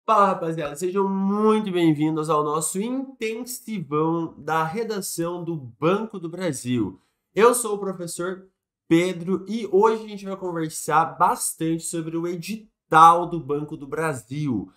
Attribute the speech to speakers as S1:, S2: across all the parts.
S1: Fala, rapaziada, sejam muito bem-vindos ao nosso intensivão da redação do Banco do Brasil. Eu sou o professor Pedro e hoje a gente vai conversar bastante sobre o edital do Banco do Brasil.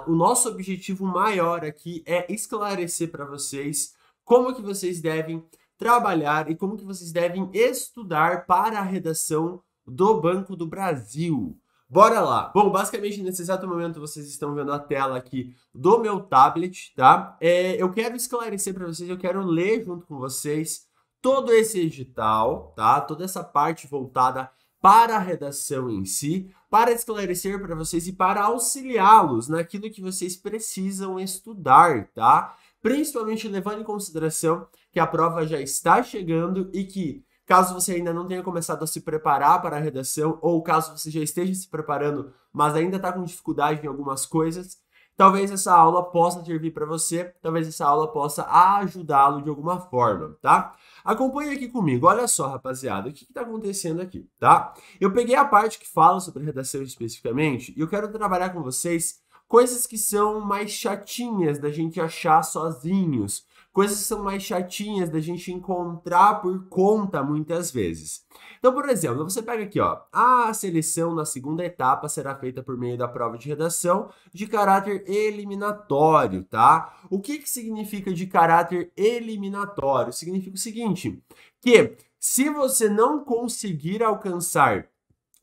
S1: O nosso objetivo maior aqui é esclarecer para vocês como que vocês devem trabalhar e como que vocês devem estudar para a redação do Banco do Brasil. Bora lá! Bom, basicamente nesse exato momento vocês estão vendo a tela aqui do meu tablet, tá? Eu quero esclarecer para vocês, eu quero ler junto com vocês todo esse edital, tá? Toda essa parte voltada para a redação em si, para esclarecer para vocês e para auxiliá-los naquilo que vocês precisam estudar, tá? Principalmente levando em consideração que a prova já está chegando e que caso você ainda não tenha começado a se preparar para a redação, ou caso você já esteja se preparando, mas ainda está com dificuldade em algumas coisas, talvez essa aula possa servir para você, talvez essa aula possa ajudá-lo de alguma forma, tá? Acompanhe aqui comigo, olha só, rapaziada, o que está acontecendo aqui, tá? Eu peguei a parte que fala sobre redação especificamente e eu quero trabalhar com vocês coisas que são mais chatinhas da gente achar sozinhos, coisas que são mais chatinhas da gente encontrar por conta muitas vezes. Então, por exemplo, você pega aqui, ó, a seleção na segunda etapa será feita por meio da prova de redação de caráter eliminatório, tá? O que significa de caráter eliminatório? Significa o seguinte, que se você não conseguir alcançar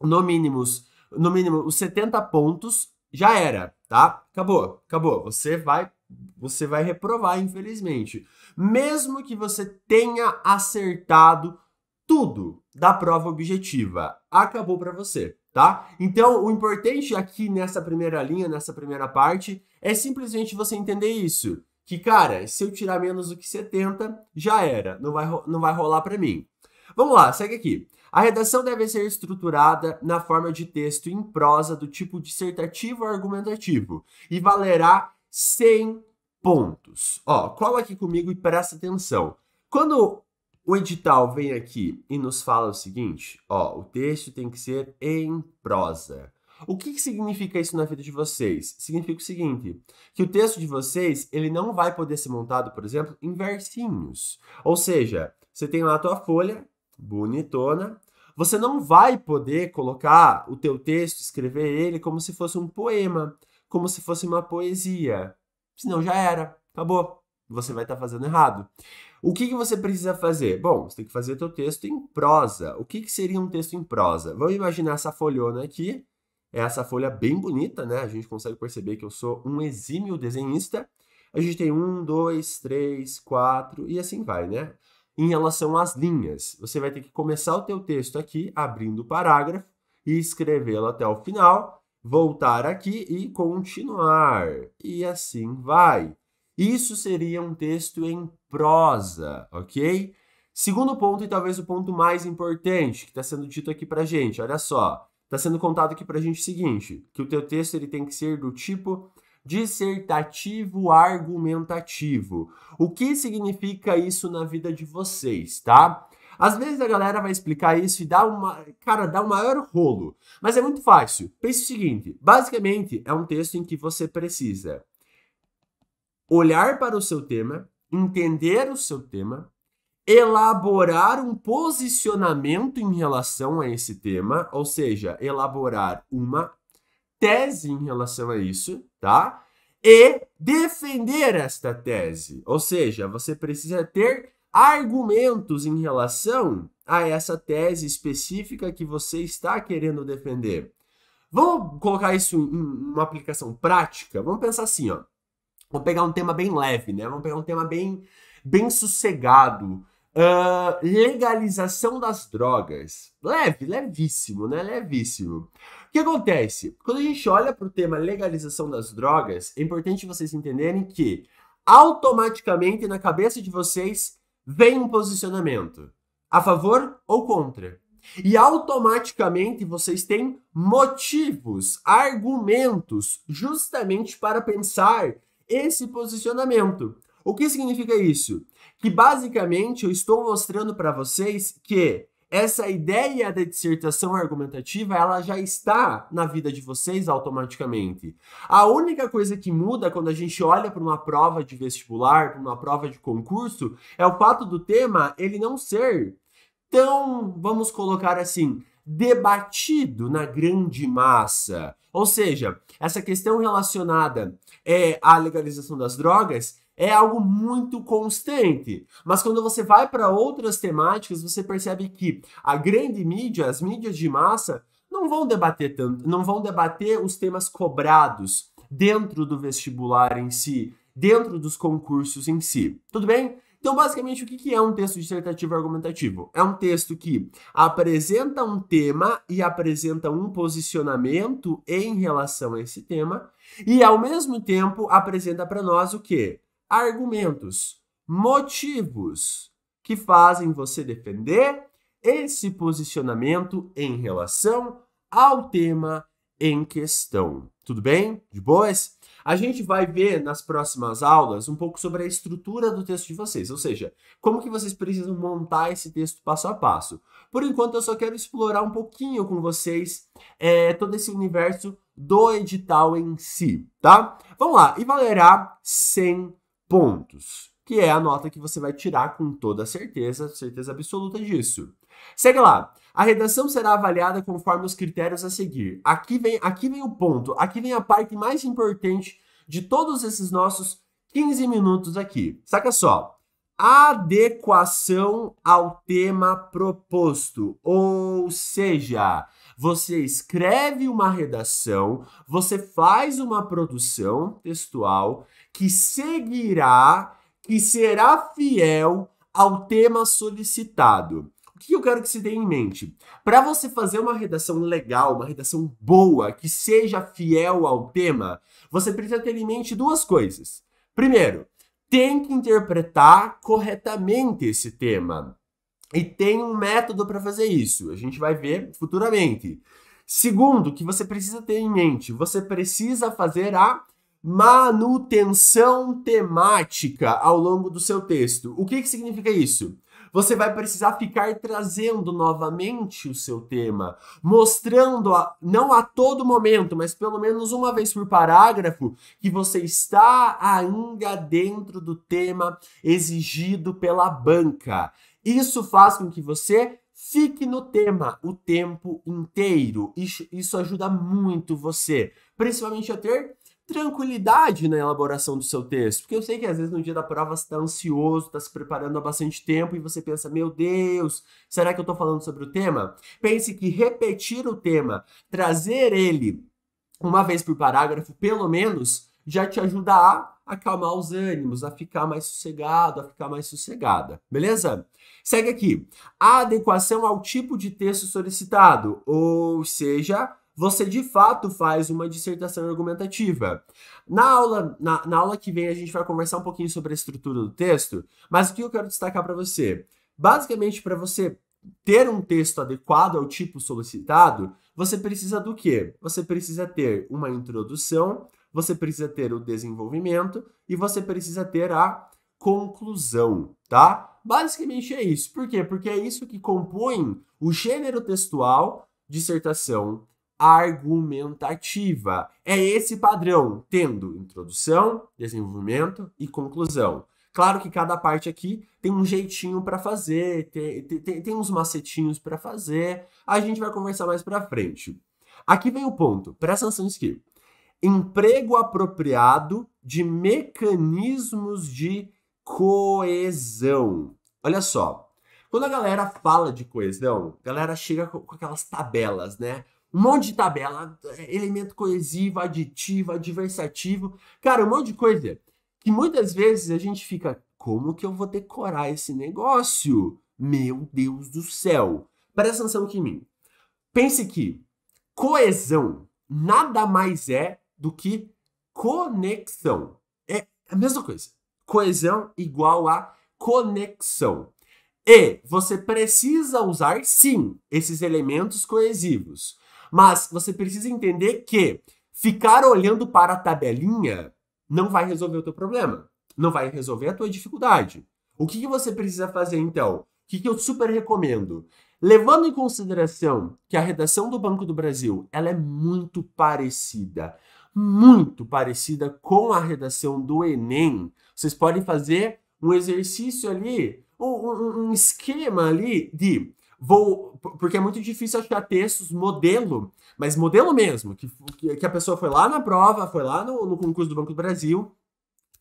S1: no mínimo os 70 pontos, já era, tá? Acabou. Você vai reprovar, infelizmente. Mesmo que você tenha acertado tudo da prova objetiva, acabou para você, tá? Então, o importante aqui nessa primeira linha, nessa primeira parte, é simplesmente você entender isso. Que, cara, se eu tirar menos do que 70, já era. Não vai rolar para mim. Vamos lá, segue aqui. A redação deve ser estruturada na forma de texto em prosa do tipo dissertativo ou argumentativo e valerá 100 pontos. Ó, cola aqui comigo e presta atenção. Quando o edital vem aqui e nos fala o seguinte, ó, o texto tem que ser em prosa. O que significa isso na vida de vocês? Significa o seguinte, que o texto de vocês, ele não vai poder ser montado, por exemplo, em versinhos. Ou seja, você tem lá a tua folha, bonitona, você não vai poder colocar o teu texto, escrever ele como se fosse um poema, como se fosse uma poesia. Senão já era, acabou. Você vai estar fazendo errado. O que você precisa fazer? Bom, você tem que fazer o teu texto em prosa. O que seria um texto em prosa? Vamos imaginar essa folhona aqui. É essa folha bem bonita, né? A gente consegue perceber que eu sou um exímio desenhista. A gente tem 1, 2, 3, 4 e assim vai, né? Em relação às linhas, você vai ter que começar o teu texto aqui, abrindo o parágrafo e escrevê-lo até o final, voltar aqui e continuar. E assim vai. Isso seria um texto em prosa, ok? Segundo ponto, e talvez o ponto mais importante que está sendo dito aqui para a gente, olha só. Está sendo contado aqui para a gente o seguinte, que o teu texto ele tem que ser do tipo dissertativo argumentativo. O que significa isso na vida de vocês, tá? Às vezes a galera vai explicar isso e dá um maior rolo. Mas é muito fácil. Pense o seguinte, basicamente é um texto em que você precisa olhar para o seu tema, entender o seu tema, elaborar um posicionamento em relação a esse tema, ou seja, elaborar uma tese em relação a isso, tá? E defender esta tese. Ou seja, você precisa ter argumentos em relação a essa tese específica que você está querendo defender. Vamos colocar isso em uma aplicação prática? Vamos pensar assim, ó. Vamos pegar um tema bem leve, né? Vamos pegar um tema bem sossegado. Legalização das drogas. Levíssimo, né? Levíssimo. O que acontece? Quando a gente olha para o tema legalização das drogas, é importante vocês entenderem que automaticamente na cabeça de vocês vem um posicionamento. A favor ou contra. E automaticamente vocês têm motivos, argumentos, justamente para pensar esse posicionamento. O que significa isso? Que basicamente eu estou mostrando para vocês que essa ideia da dissertação argumentativa, ela já está na vida de vocês automaticamente. A única coisa que muda quando a gente olha para uma prova de vestibular, para uma prova de concurso, é o fato do tema ele não ser tão, vamos colocar assim, debatido na grande massa. Ou seja, essa questão relacionada à legalização das drogas é algo muito constante. Mas quando você vai para outras temáticas, você percebe que a grande mídia, as mídias de massa, não vão debater tanto, não vão debater os temas cobrados dentro do vestibular em si, dentro dos concursos em si. Tudo bem? Então, basicamente, o que é um texto dissertativo argumentativo? É um texto que apresenta um tema e apresenta um posicionamento em relação a esse tema e, ao mesmo tempo, apresenta para nós o quê? Argumentos, motivos que fazem você defender esse posicionamento em relação ao tema em questão. Tudo bem? De boas? A gente vai ver nas próximas aulas um pouco sobre a estrutura do texto de vocês, ou seja, como que vocês precisam montar esse texto passo a passo. Por enquanto, eu só quero explorar um pouquinho com vocês todo esse universo do edital em si, tá? Vamos lá, e valerá 100 pontos, que é a nota que você vai tirar com toda certeza absoluta disso. Segue lá. A redação será avaliada conforme os critérios a seguir. Aqui vem o ponto, aqui vem a parte mais importante de todos esses nossos 15 minutos aqui. Saca só. Adequação ao tema proposto, ou seja, você escreve uma redação, você faz uma produção textual que seguirá, que será fiel ao tema solicitado. O que eu quero que você tenha em mente? Para você fazer uma redação legal, uma redação boa, que seja fiel ao tema, você precisa ter em mente duas coisas. Primeiro, tem que interpretar corretamente esse tema. E tem um método para fazer isso. A gente vai ver futuramente. Segundo, que você precisa ter em mente, você precisa fazer a manutenção temática ao longo do seu texto. O que significa isso? Você vai precisar ficar trazendo novamente o seu tema, mostrando, não a todo momento, mas pelo menos uma vez por parágrafo, que você está ainda dentro do tema exigido pela banca. Isso faz com que você fique no tema o tempo inteiro. Isso ajuda muito você, principalmente a ter tranquilidade na elaboração do seu texto, porque eu sei que às vezes no dia da prova você está ansioso, está se preparando há bastante tempo e você pensa, meu Deus, será que eu estou falando sobre o tema? Pense que repetir o tema, trazer ele uma vez por parágrafo, pelo menos, já te ajuda a acalmar os ânimos, a ficar mais sossegado, a ficar mais sossegada, beleza? Segue aqui. A adequação ao tipo de texto solicitado, ou seja, você de fato faz uma dissertação argumentativa. Na aula que vem a gente vai conversar um pouquinho sobre a estrutura do texto, mas o que eu quero destacar para você? Basicamente, para você ter um texto adequado ao tipo solicitado, você precisa do quê? Você precisa ter uma introdução, você precisa ter o desenvolvimento e você precisa ter a conclusão, tá? Basicamente é isso. Por quê? Porque é isso que compõe o gênero textual dissertação argumentativa. É esse padrão, tendo introdução, desenvolvimento e conclusão. Claro que cada parte aqui tem um jeitinho para fazer, tem uns macetinhos para fazer. A gente vai conversar mais para frente. Aqui vem o ponto, presta atenção nisso aqui. Emprego apropriado de mecanismos de coesão. Olha só, quando a galera fala de coesão, a galera chega com aquelas tabelas, né? Um monte de tabela, elemento coesivo, aditivo, adversativo. Cara, um monte de coisa que muitas vezes a gente fica, como que eu vou decorar esse negócio? Meu Deus do céu. Presta atenção aqui em mim. Pense que coesão nada mais é do que conexão. É a mesma coisa. Coesão igual a conexão. E você precisa usar, sim, esses elementos coesivos. Mas você precisa entender que ficar olhando para a tabelinha não vai resolver o teu problema. Não vai resolver a tua dificuldade. O que você precisa fazer, então? O que eu super recomendo? Levando em consideração que a redação do Banco do Brasil ela é muito parecida com a redação do Enem, vocês podem fazer um exercício ali, um esquema ali de porque é muito difícil achar textos modelo, mas modelo mesmo, que a pessoa foi lá na prova, foi lá no concurso do Banco do Brasil,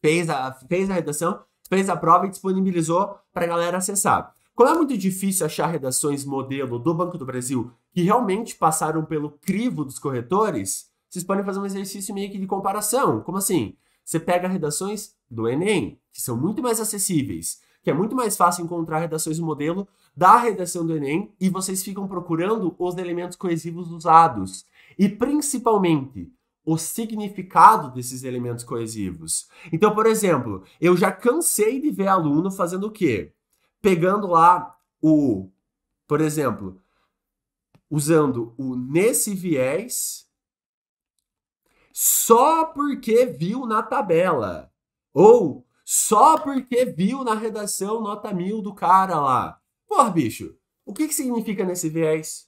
S1: fez a redação, fez a prova e disponibilizou para a galera acessar. Como é muito difícil achar redações modelo do Banco do Brasil que realmente passaram pelo crivo dos corretores, vocês podem fazer um exercício meio que de comparação. Como assim? Você pega redações do Enem, que são muito mais acessíveis, que é muito mais fácil encontrar redações modelo da redação do Enem, e vocês ficam procurando os elementos coesivos usados. E, principalmente, o significado desses elementos coesivos. Então, por exemplo, eu já cansei de ver aluno fazendo o quê? Pegando lá por exemplo, usando o nesse viés só porque viu na tabela. Ou só porque viu na redação nota 1000 do cara lá. Porra, bicho, o que significa nesse viés?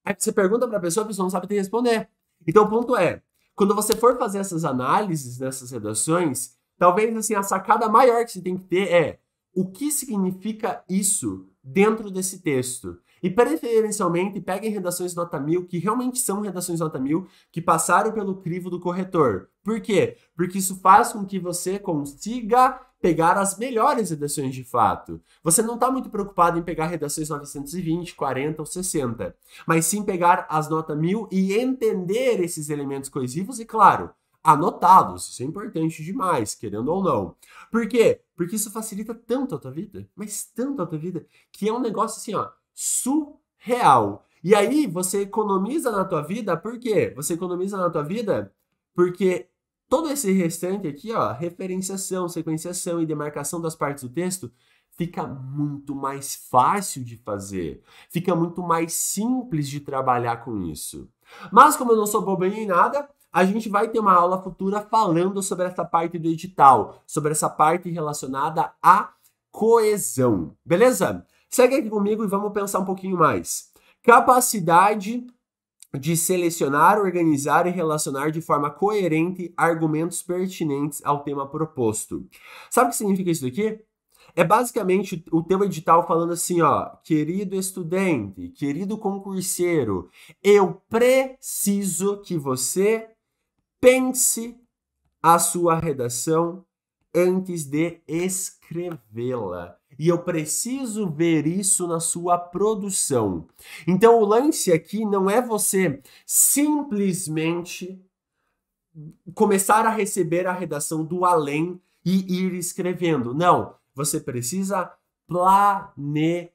S1: Aí você pergunta para a pessoa não sabe te responder. Então o ponto é, quando você for fazer essas análises nessas redações, talvez assim, a sacada maior que você tem que ter é o que significa isso dentro desse texto. E preferencialmente peguem redações nota 1000 que realmente são redações nota 1000 que passaram pelo crivo do corretor. Por quê? Porque isso faz com que você consiga pegar as melhores redações de fato. Você não está muito preocupado em pegar redações 920, 40 ou 60, mas sim pegar as nota 1000 e entender esses elementos coesivos e, claro, anotá-los. Isso é importante demais, querendo ou não. Por quê? Porque isso facilita tanto a tua vida, mas tanto a tua vida, que é um negócio assim, ó, surreal. E aí você economiza na tua vida, por quê? Você economiza na tua vida porque todo esse restante aqui, ó, referenciação, sequenciação e demarcação das partes do texto, fica muito mais fácil de fazer. Fica muito mais simples de trabalhar com isso. Mas como eu não sou bobinho em nada, a gente vai ter uma aula futura falando sobre essa parte do edital, sobre essa parte relacionada à coesão. Beleza? Segue aqui comigo e vamos pensar um pouquinho mais. Capacidade de selecionar, organizar e relacionar de forma coerente argumentos pertinentes ao tema proposto. Sabe o que significa isso daqui? É basicamente o teu edital falando assim, ó, querido estudante, querido concurseiro, eu preciso que você pense a sua redação antes de escrevê-la. E eu preciso ver isso na sua produção. Então, o lance aqui não é você simplesmente começar a receber a redação do além e ir escrevendo. Não, você precisa planejá-la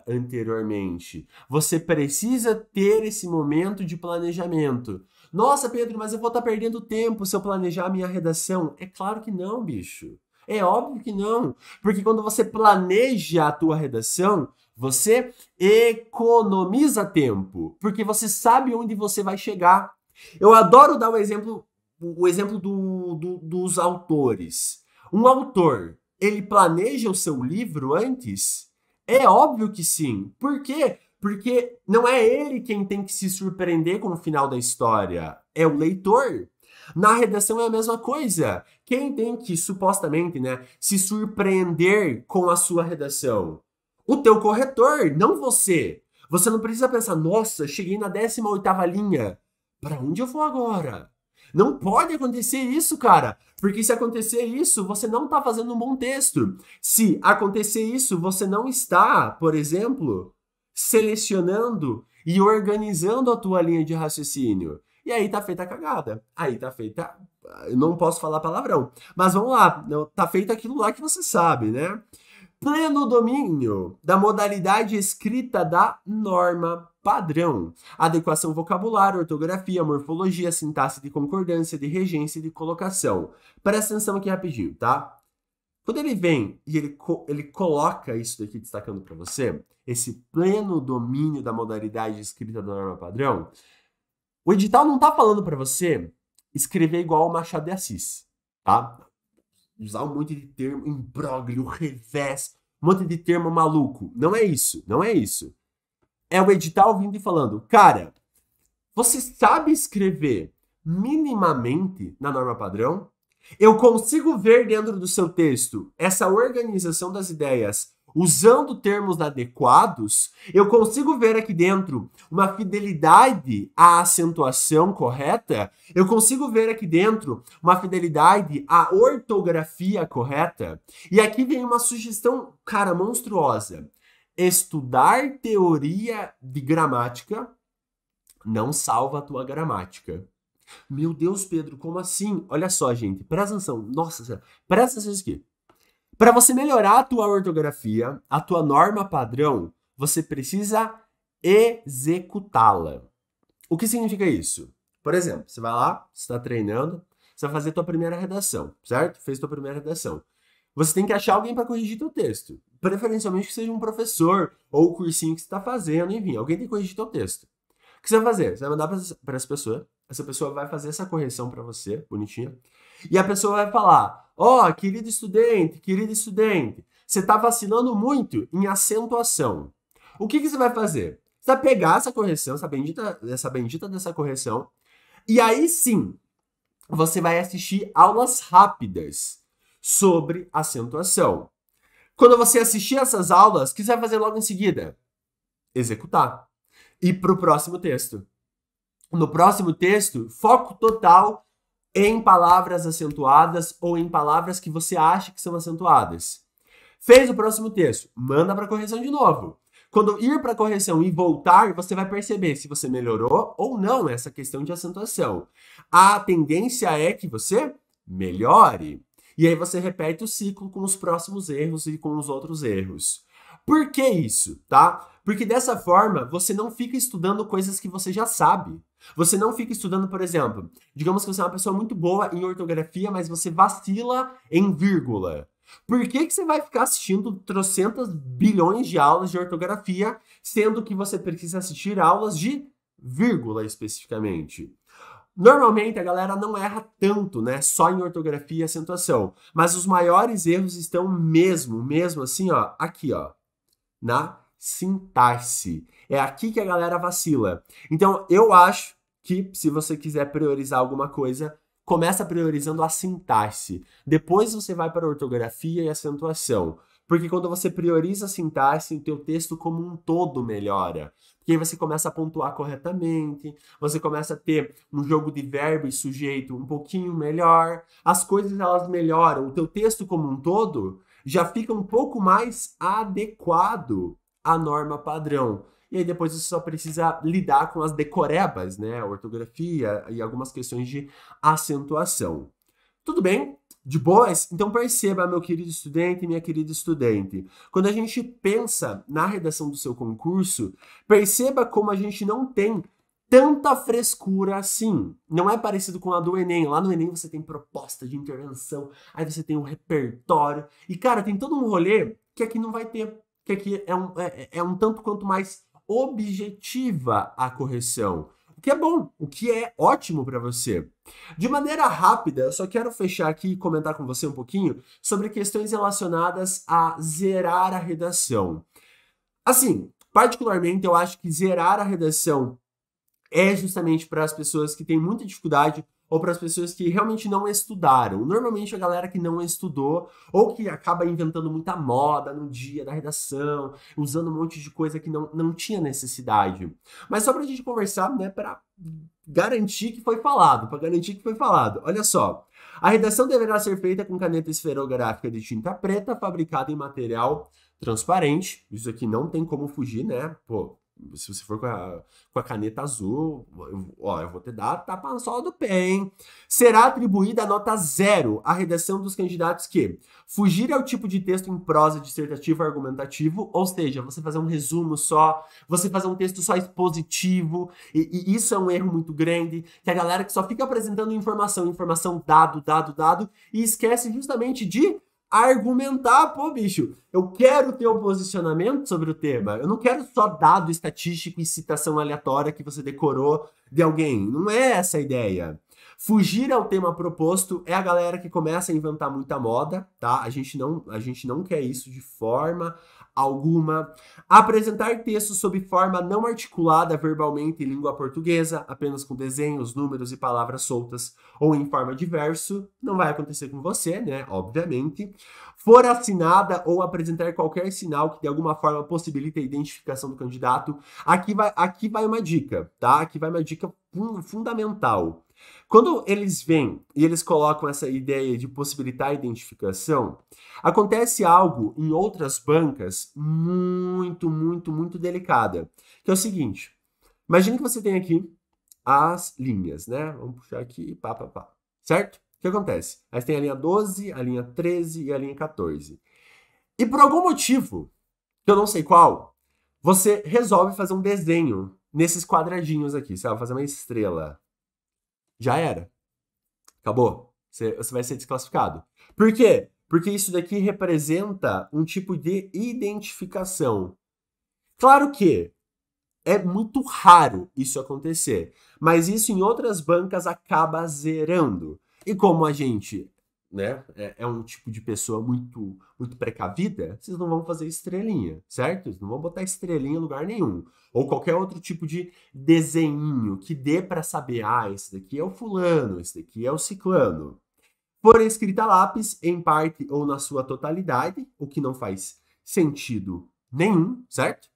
S1: anteriormente. Você precisa ter esse momento de planejamento. Nossa, Pedro, mas eu vou estar perdendo tempo se eu planejar a minha redação. É claro que não, bicho. É óbvio que não. Porque quando você planeja a tua redação, você economiza tempo. Porque você sabe onde você vai chegar. Eu adoro dar o exemplo dos autores. Um autor, ele planeja o seu livro antes? É óbvio que sim. Por quê? Porque não é ele quem tem que se surpreender com o final da história, é o leitor. Na redação é a mesma coisa. Quem tem que, supostamente, né, se surpreender com a sua redação? O teu corretor, não você. Você não precisa pensar, nossa, cheguei na 18ª linha. Para onde eu vou agora? Não pode acontecer isso, cara. Porque se acontecer isso, você não está fazendo um bom texto. Se acontecer isso, você não está, por exemplo, selecionando e organizando a tua linha de raciocínio. E aí tá feita a cagada. Aí tá feita... Eu não posso falar palavrão. Mas vamos lá. Tá feito aquilo lá que você sabe, né? Pleno domínio da modalidade escrita da norma padrão. Adequação vocabular, ortografia, morfologia, sintaxe de concordância, de regência e de colocação. Presta atenção aqui rapidinho, tá? Quando ele vem e ele coloca isso daqui destacando para você, esse pleno domínio da modalidade escrita da norma padrão, o edital não tá falando para você escrever igual o Machado de Assis, tá? Usar um monte de termo, imbróglio, revés, um monte de termo maluco. Não é isso, não é isso. É o edital vindo e falando, cara, você sabe escrever minimamente na norma padrão? Eu consigo ver dentro do seu texto essa organização das ideias usando termos adequados? Eu consigo ver aqui dentro uma fidelidade à acentuação correta? Eu consigo ver aqui dentro uma fidelidade à ortografia correta? E aqui vem uma sugestão, cara, monstruosa. Estudar teoria de gramática não salva a tua gramática. Meu Deus, Pedro, como assim? Olha só, gente, presta atenção. Nossa, presta atenção aqui. Para você melhorar a tua ortografia, a tua norma padrão, você precisa executá-la. O que significa isso? Por exemplo, você vai lá, você está treinando, você vai fazer a tua primeira redação, certo? Fez a tua primeira redação. Você tem que achar alguém para corrigir teu texto. Preferencialmente que seja um professor ou o cursinho que você está fazendo, enfim, alguém tem que corrigir teu texto. O que você vai fazer? Você vai mandar para essa pessoa vai fazer essa correção para você, bonitinha, e a pessoa vai falar, ó, querido estudante, você está vacilando muito em acentuação. O que você vai fazer? Você vai pegar essa correção, essa bendita dessa correção, e aí sim, você vai assistir aulas rápidas sobre acentuação. Quando você assistir essas aulas, o que você vai fazer logo em seguida? Executar. E para o próximo texto. No próximo texto, foco total em palavras acentuadas ou em palavras que você acha que são acentuadas. Fez o próximo texto, manda para correção de novo. Quando ir para a correção e voltar, você vai perceber se você melhorou ou não essa questão de acentuação. A tendência é que você melhore. E aí você repete o ciclo com os próximos erros e com os outros erros. Por que isso, tá? Porque dessa forma, você não fica estudando coisas que você já sabe. Você não fica estudando, por exemplo, digamos que você é uma pessoa muito boa em ortografia, mas você vacila em vírgula. Por que você vai ficar assistindo trocentas bilhões de aulas de ortografia, sendo que você precisa assistir aulas de vírgula especificamente? Normalmente a galera não erra tanto, né? Só em ortografia e acentuação. Mas os maiores erros estão mesmo assim, ó, aqui, ó, na sintaxe. É aqui que a galera vacila. Então, eu acho que se você quiser priorizar alguma coisa, começa priorizando a sintaxe. Depois você vai para a ortografia e acentuação. Porque quando você prioriza a sintaxe, o teu texto como um todo melhora. Porque aí você começa a pontuar corretamente, você começa a ter um jogo de verbo e sujeito um pouquinho melhor, as coisas elas melhoram, o teu texto como um todo já fica um pouco mais adequado à norma padrão. E aí depois você só precisa lidar com as decorebas, né? A ortografia e algumas questões de acentuação. Tudo bem? De boas? Então perceba, meu querido estudante e minha querida estudante, quando a gente pensa na redação do seu concurso, perceba como a gente não tem tanta frescura assim. Não é parecido com a do Enem. Lá no Enem você tem proposta de intervenção, aí você tem um repertório. E, cara, tem todo um rolê que aqui não vai ter. Que aqui é um tanto quanto mais objetiva a correção. O que é bom, o que é ótimo para você. De maneira rápida, eu só quero fechar aqui e comentar com você um pouquinho sobre questões relacionadas a zerar a redação. Assim, particularmente, eu acho que zerar a redação é justamente para as pessoas que têm muita dificuldade ou para as pessoas que realmente não estudaram. Normalmente a galera que não estudou ou que acaba inventando muita moda no dia da redação, usando um monte de coisa que não tinha necessidade. Mas só para a gente conversar, né, para garantir que foi falado, Olha só, a redação deverá ser feita com caneta esferográfica de tinta preta, fabricada em material transparente. Isso aqui não tem como fugir, né? Pô, se você for com a caneta azul, eu vou te dar tapa na sola do pé, hein? Será atribuída a nota 0 à redação dos candidatos que fugir ao tipo de texto em prosa dissertativo ou argumentativo, ou seja, você fazer um resumo só, você fazer um texto só expositivo, e isso é um erro muito grande, que a galera que só fica apresentando informação, dado, e esquece justamente de argumentar, pô, bicho, eu quero ter um posicionamento sobre o tema, eu não quero só dado estatístico e citação aleatória que você decorou de alguém, não é essa a ideia. Fugir ao tema proposto é a galera que começa a inventar muita moda, tá? A gente não quer isso de forma alguma. Apresentar textos sob forma não articulada verbalmente em língua portuguesa, apenas com desenhos, números e palavras soltas, ou em forma de verso, não vai acontecer com você, né? Obviamente. For assinada ou apresentar qualquer sinal que de alguma forma possibilite a identificação do candidato. Aqui vai uma dica, tá? Aqui vai uma dica fundamental. Quando eles vêm e eles colocam essa ideia de possibilitar a identificação, acontece algo em outras bancas muito delicada, que é o seguinte. Imagine que você tem aqui as linhas, né? Vamos puxar aqui, pá. Certo? O que acontece? Aí você tem a linha 12, a linha 13 e a linha 14. E por algum motivo, que eu não sei qual, você resolve fazer um desenho nesses quadradinhos aqui. Você vai fazer uma estrela. Já era. Acabou. Você vai ser desclassificado. Por quê? Porque isso daqui representa um tipo de identificação. Claro que é muito raro isso acontecer, mas isso em outras bancas acaba zerando. E como a gente, né, é um tipo de pessoa muito precavida, vocês não vão fazer estrelinha, certo? Vocês não vão botar estrelinha em lugar nenhum. Ou qualquer outro tipo de desenho que dê para saber, esse daqui é o fulano, esse daqui é o ciclano. Porém, escrita a lápis, em parte ou na sua totalidade, o que não faz sentido nenhum, certo?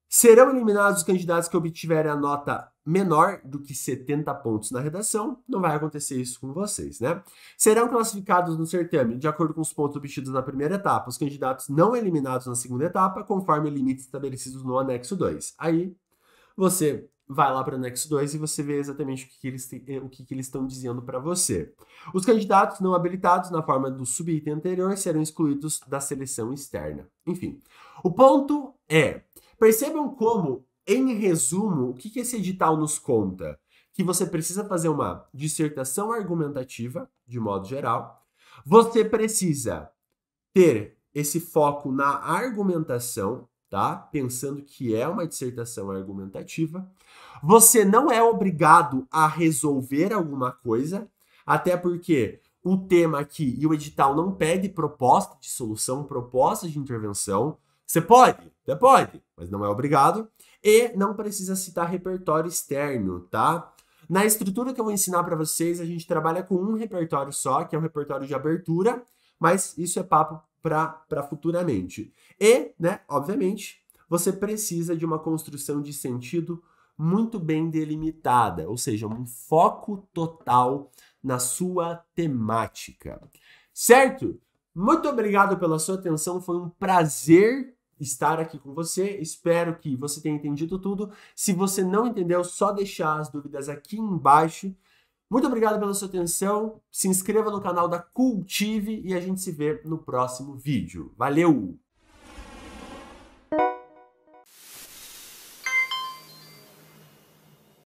S1: Serão eliminados os candidatos que obtiverem a nota menor do que 70 pontos na redação. Não vai acontecer isso com vocês, né? Serão classificados no certame de acordo com os pontos obtidos na primeira etapa, os candidatos não eliminados na segunda etapa, conforme limites estabelecidos no anexo 2. Aí, você vai lá para o anexo 2 e você vê exatamente o que eles estão dizendo para você. Os candidatos não habilitados na forma do subitem anterior serão excluídos da seleção externa. Enfim, o ponto é, percebam como, em resumo, o que esse edital nos conta? Que você precisa fazer uma dissertação argumentativa, de modo geral. Você precisa ter esse foco na argumentação, tá? Pensando que é uma dissertação argumentativa. Você não é obrigado a resolver alguma coisa, até porque o tema aqui e o edital não pede proposta de solução, proposta de intervenção. Você pode, mas não é obrigado. E não precisa citar repertório externo, tá? Na estrutura que eu vou ensinar para vocês, a gente trabalha com um repertório só, que é o repertório de abertura, mas isso é papo para futuramente. E, né, obviamente, você precisa de uma construção de sentido muito bem delimitada, ou seja, um foco total na sua temática. Certo? Muito obrigado pela sua atenção, foi um prazer estar aqui com você, espero que você tenha entendido tudo. Se você não entendeu, só deixar as dúvidas aqui embaixo. Muito obrigado pela sua atenção, se inscreva no canal da Cultive e a gente se vê no próximo vídeo. Valeu!